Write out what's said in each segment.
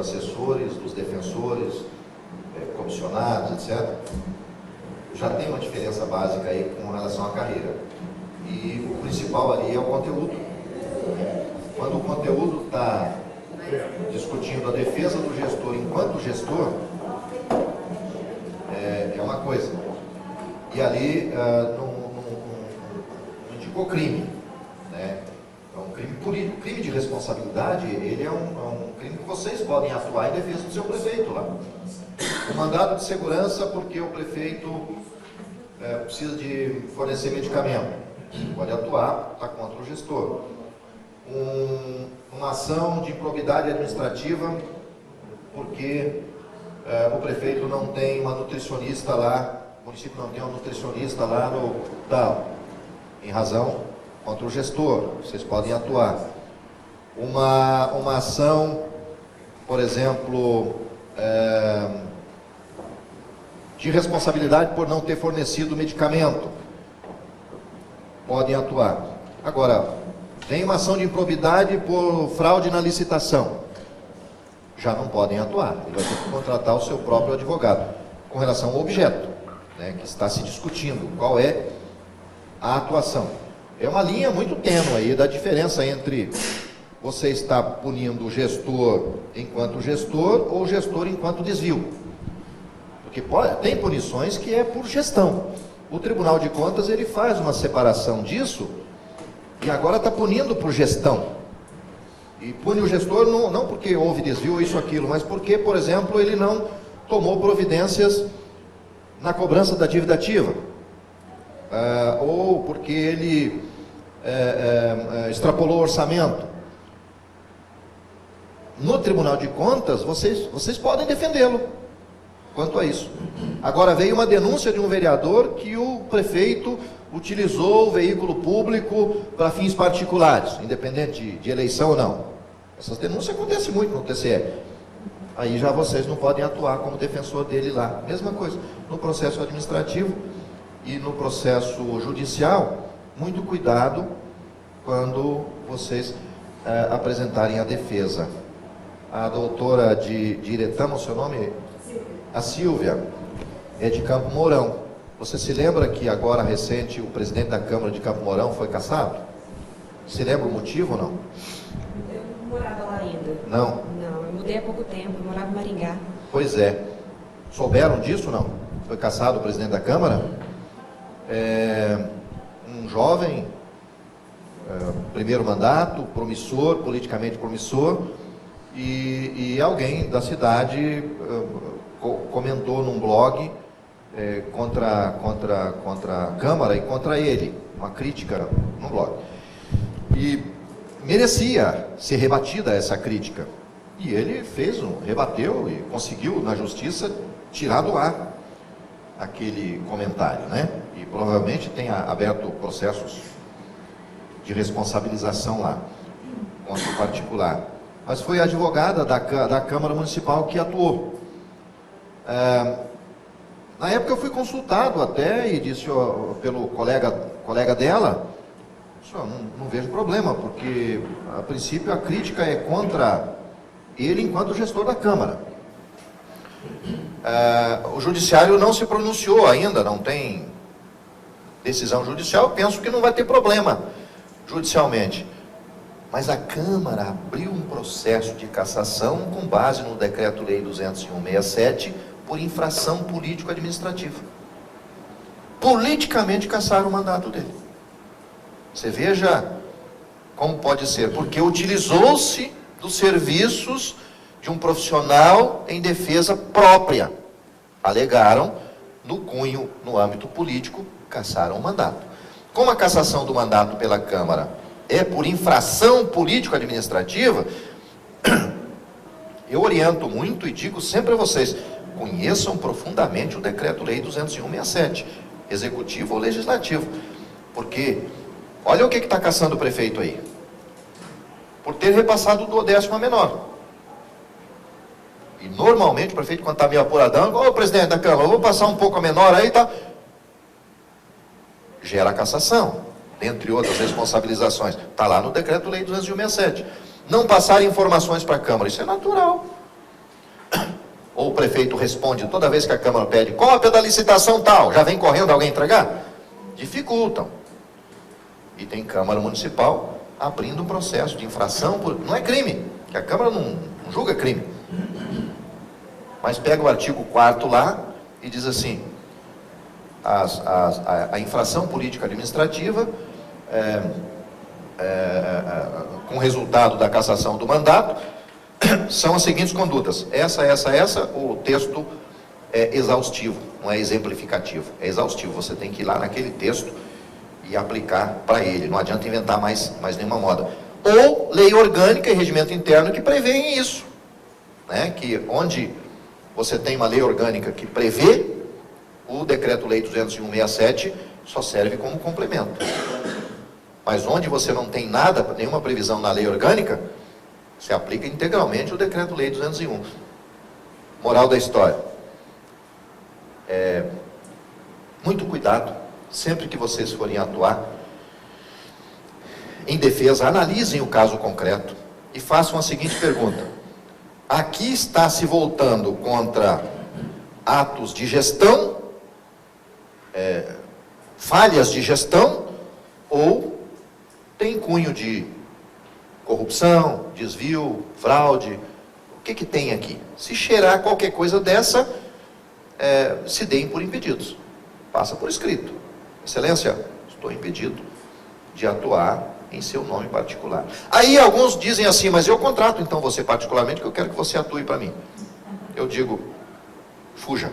assessores, dos defensores, comissionados, etc., já tem uma diferença básica aí com relação à carreira. E o principal ali é o conteúdo. Quando o conteúdo está discutindo a defesa do gestor enquanto gestor, é uma coisa. E ali não indicou crime, né? É um crime político. O crime de responsabilidade, ele é um crime que vocês podem atuar em defesa do seu prefeito lá. O mandado de segurança porque o prefeito precisa de fornecer medicamento. Pode atuar, está contra o gestor. Uma ação de improbidade administrativa porque o prefeito não tem uma nutricionista lá, o município não tem uma nutricionista lá no tal, em razão contra o gestor, vocês podem atuar. Uma ação, por exemplo, de responsabilidade por não ter fornecido medicamento, podem atuar. Agora, tem uma ação de improbidade por fraude na licitação, já não podem atuar, ele vai ter que contratar o seu próprio advogado, com relação ao objeto, né, que está se discutindo, qual é a atuação. É uma linha muito tênue aí da diferença entre você estar punindo o gestor enquanto gestor ou o gestor enquanto desvio. Porque tem punições que é por gestão. O Tribunal de Contas ele faz uma separação disso e agora está punindo por gestão. E pune o gestor não porque houve desvio ou isso ou aquilo, mas porque, por exemplo, ele não tomou providências na cobrança da dívida ativa. Ou porque ele extrapolou o orçamento. No Tribunal de Contas, vocês podem defendê-lo quanto a isso. Agora, veio uma denúncia de um vereador que o prefeito utilizou o veículo público para fins particulares, independente de eleição ou não. Essas denúncias acontecem muito no TCE. Aí já vocês não podem atuar como defensor dele lá. Mesma coisa, no processo administrativo e no processo judicial, muito cuidado quando vocês apresentarem a defesa. A doutora de Iretama, o seu nome? A Silvia, é de Campo Mourão. Você se lembra que agora, recente, o presidente da Câmara de Campo Mourão foi cassado? Se lembra o motivo ou não? Eu não morava lá ainda. Não? Não, eu mudei há pouco tempo, eu morava em Maringá. Pois é. Souberam disso ou não? Foi cassado o presidente da Câmara? Um jovem, primeiro mandato, promissor, politicamente promissor, e alguém da cidade comentou num blog contra a Câmara e contra ele, uma crítica num blog. E merecia ser rebatida essa crítica. E ele rebateu e conseguiu na justiça tirar do ar aquele comentário, né? E provavelmente tenha aberto processos de responsabilização lá, contra o particular. Mas foi a advogada da Câmara Municipal que atuou. Na época eu fui consultado até e disse pelo colega dela, não vejo problema, porque a princípio a crítica é contra ele enquanto gestor da Câmara. O judiciário não se pronunciou ainda, não tem decisão judicial, penso que não vai ter problema judicialmente. Mas a Câmara abriu um processo de cassação com base no Decreto-Lei 201/67 por infração político-administrativa. Politicamente cassaram o mandato dele. Você veja como pode ser, porque utilizou-se dos serviços de um profissional em defesa própria. Alegaram, no cunho, no âmbito político, cassaram o mandato. Como a cassação do mandato pela Câmara é por infração político-administrativa, eu oriento muito e digo sempre a vocês, conheçam profundamente o Decreto-Lei 201/67, executivo ou legislativo, porque olha o que está caçando o prefeito aí, por ter repassado do 10º a menor. E normalmente o prefeito, quando está meio apuradão, ô presidente da Câmara, eu vou passar um pouco a menor aí, tá? Gera cassação, entre outras responsabilizações. Está lá no Decreto-Lei 201/67. Não passar informações para a Câmara, isso é natural. Ou o prefeito responde toda vez que a Câmara pede cópia da licitação tal, já vem correndo alguém entregar? Dificultam. E tem Câmara Municipal abrindo um processo de infração, não é crime, que a Câmara não julga crime. Mas pega o artigo 4º lá e diz assim, a infração política administrativa, com resultado da cassação do mandato, são as seguintes condutas. Essa, o texto é exaustivo, não é exemplificativo, é exaustivo. Você tem que ir lá naquele texto e aplicar para ele, não adianta inventar mais nenhuma moda. Ou lei orgânica e regimento interno que prevêem isso, né? Que onde você tem uma lei orgânica que prevê, o decreto-lei 201/67 só serve como complemento. Mas onde você não tem nada, nenhuma previsão na lei orgânica, se aplica integralmente o decreto-lei 201. Moral da história. Muito cuidado, sempre que vocês forem atuar em defesa, analisem o caso concreto e façam a seguinte pergunta: aqui está se voltando contra atos de gestão, falhas de gestão, ou tem cunho de corrupção, desvio, fraude? O que tem aqui? Se cheirar qualquer coisa dessa, se deem por impedidos. Passa por escrito: Excelência, estou impedido de atuar em seu nome particular. Aí alguns dizem assim: mas eu contrato então você particularmente, que eu quero que você atue para mim. Eu digo: fuja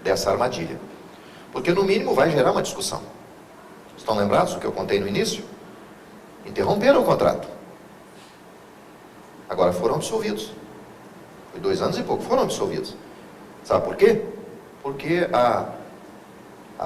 dessa armadilha, porque no mínimo vai gerar uma discussão. Estão lembrados do que eu contei no início? Interromperam o contrato, agora foram absolvidos. Foi 2 anos e pouco, foram absolvidos. Sabe por quê? Porque a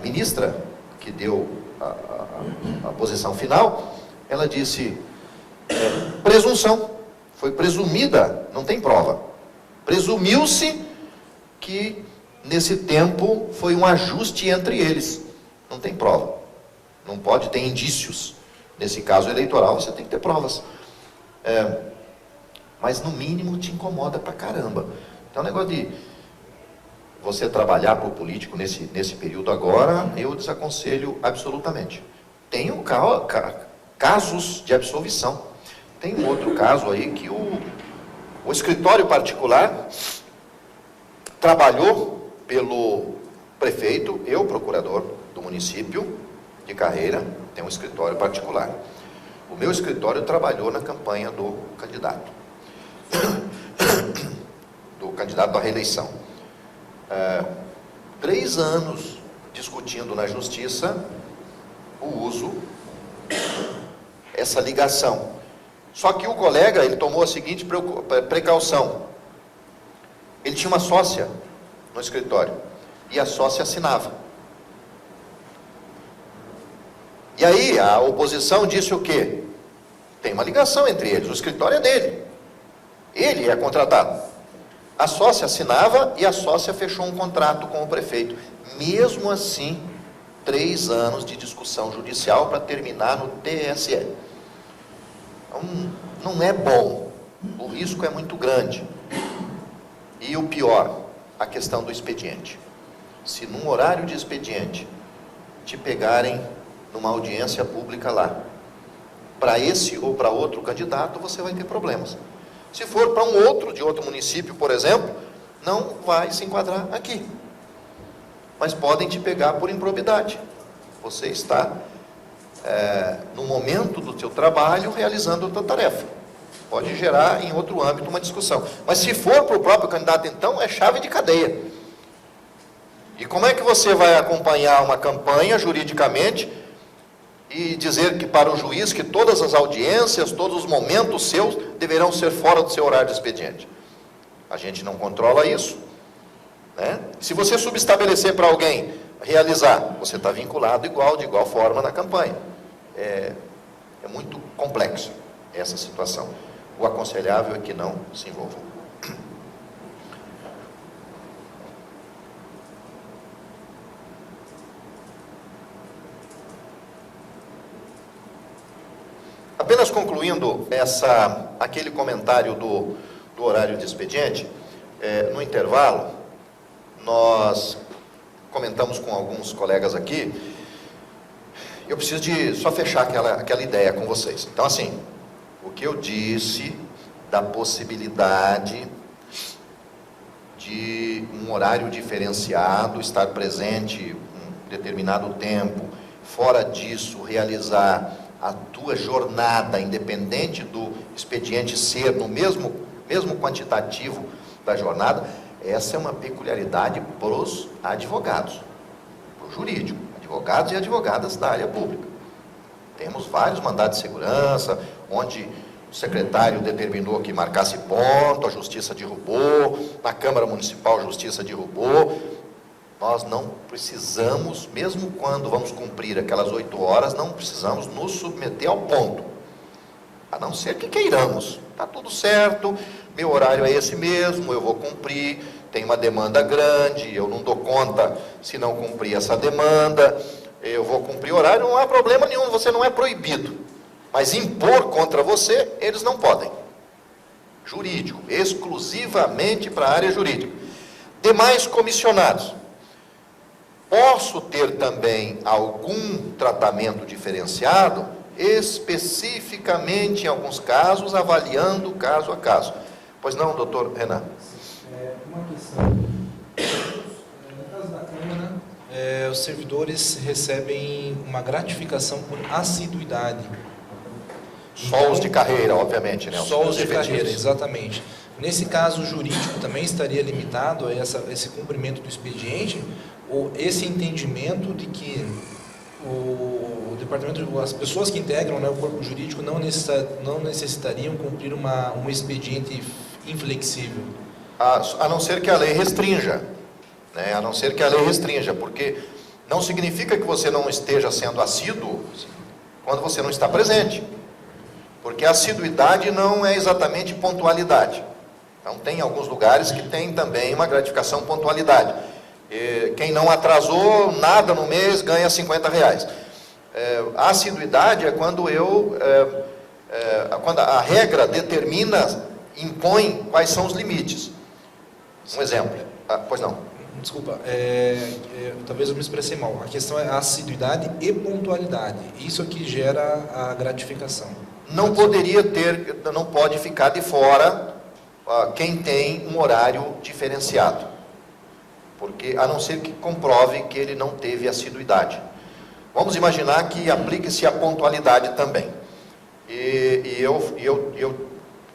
ministra que deu a posição final, ela disse, presunção, foi presumida, não tem prova, presumiu-se que nesse tempo foi um ajuste entre eles, não tem prova, não pode ter indícios. Nesse caso eleitoral você tem que ter provas, mas no mínimo te incomoda pra caramba. Então o negócio de você trabalhar para o político nesse período agora, eu desaconselho absolutamente. Tem casos de absolvição. Tem um outro caso aí que o escritório particular trabalhou pelo prefeito, eu, procurador do município de Carreira, tem um escritório particular. O meu escritório trabalhou na campanha do candidato à reeleição. 3 anos discutindo na justiça o uso, essa ligação. Só que o colega, ele tomou a seguinte precaução: ele tinha uma sócia no escritório e a sócia assinava. E aí a oposição disse o quê? Tem uma ligação entre eles, o escritório é dele, ele é contratado. A sócia assinava e a sócia fechou um contrato com o prefeito. Mesmo assim, 3 anos de discussão judicial para terminar no TSE. Então, não é bom, o risco é muito grande. E o pior, a questão do expediente. Se num horário de expediente te pegarem numa audiência pública lá, para esse ou para outro candidato, você vai ter problemas. Se for para um outro, de outro município, por exemplo, não vai se enquadrar aqui. Mas podem te pegar por improbidade. Você está, no momento do teu trabalho, realizando a tua tarefa. Pode gerar em outro âmbito uma discussão. Mas se for para o próprio candidato, então, é chave de cadeia. E como é que você vai acompanhar uma campanha juridicamente e dizer que para o juiz que todas as audiências, todos os momentos seus deverão ser fora do seu horário de expediente? A gente não controla isso, né? Se você subestabelecer para alguém realizar, você está vinculado de igual forma na campanha. É muito complexo essa situação. O aconselhável é que não se envolvam. Apenas concluindo aquele comentário do horário de expediente, No intervalo, nós comentamos com alguns colegas aqui, eu preciso de só fechar aquela ideia com vocês. Então, assim, o que eu disse da possibilidade de um horário diferenciado, estar presente um determinado tempo, fora disso, realizar a tua jornada, independente do expediente ser no mesmo quantitativo da jornada, essa é uma peculiaridade para os advogados, para o jurídico, advogados e advogadas da área pública. Temos vários mandados de segurança, onde o secretário determinou que marcasse ponto, a justiça derrubou, na Câmara Municipal a justiça derrubou. Nós não precisamos, mesmo quando vamos cumprir aquelas 8 horas, não precisamos nos submeter ao ponto, a não ser que queiramos. Está tudo certo, meu horário é esse mesmo, eu vou cumprir, tem uma demanda grande, eu não dou conta se não cumprir essa demanda, eu vou cumprir o horário, não há problema nenhum, você não é proibido. Mas impor contra você, eles não podem. Jurídico, exclusivamente para a área jurídica. Demais comissionados. Posso ter também algum tratamento diferenciado, especificamente em alguns casos, avaliando caso a caso. Pois não, doutor Renan? Uma questão. No caso da Câmara, os servidores recebem uma gratificação por assiduidade. Só os de carreira, obviamente, né? Só os de carreira, exatamente. Nesse caso, o jurídico também estaria limitado a esse cumprimento do expediente, ou esse entendimento de que o departamento, as pessoas que integram, né, o corpo jurídico não necessitariam cumprir um expediente inflexível? A não ser que a lei restrinja, né? A não ser que a lei restrinja, porque não significa que você não esteja sendo assíduo quando você não está presente. Porque a assiduidade não é exatamente pontualidade. Então, tem alguns lugares que tem também uma gratificação pontualidade. Quem não atrasou nada no mês ganha R$50. A assiduidade é quando quando a regra determina, impõe quais são os limites. Um exemplo. Pois não. Desculpa, talvez eu me expressei mal. A questão é a assiduidade e pontualidade. Isso aqui gera a gratificação. Não pode ficar de fora quem tem um horário diferenciado, porque a não ser que comprove que ele não teve assiduidade. Vamos imaginar que aplique-se a pontualidade também.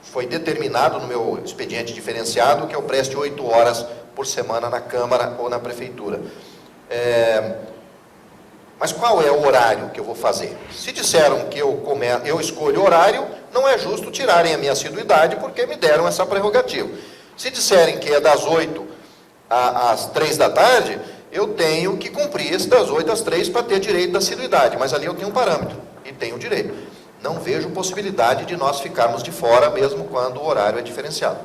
Foi determinado no meu expediente diferenciado que eu preste 8 horas por semana na Câmara ou na Prefeitura. Mas qual é o horário que eu vou fazer? Se disseram que eu escolho o horário, não é justo tirarem a minha assiduidade, porque me deram essa prerrogativa. Se disserem que é das 8 às 3 da tarde, eu tenho que cumprir esse das 8 às 3 para ter direito da assiduidade, mas ali eu tenho um parâmetro e tenho direito. Não vejo possibilidade de nós ficarmos de fora, mesmo quando o horário é diferenciado.